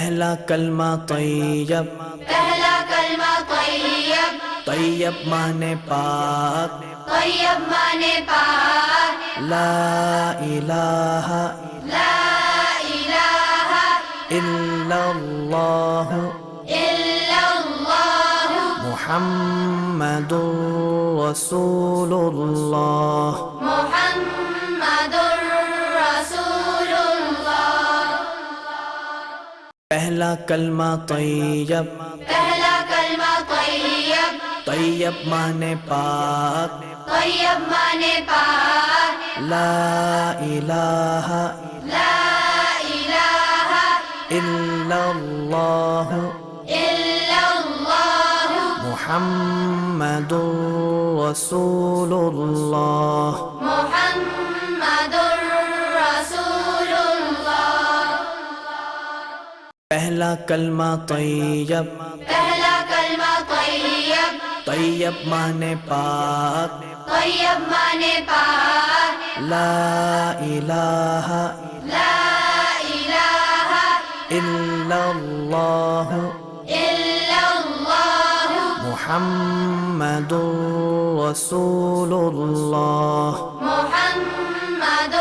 پہلا کلمہ طیب، پہلا کلمہ طیب، طیب مانے پاک، طیب مانے پاک، لا الہ لا الہ الا اللہ الا اللہ محمد رسول اللہ۔ محمد رسول اللہ۔ پہلا کلمہ طیب، پہلا کلمہ طیب، طیب مانے پاک، طیب مانے پاک، لا الہ لا الہ الا اللہ الا اللہ محمد رسول اللہ۔ محمد رسول اللہ۔ پہلا کلمہ طیب، پہلا کلمہ طیب، طیب مانے پاک، طیب مانے پاک، لا الہ لا الہ الا اللہ الا اللہ محمد رسول اللہ۔ محمد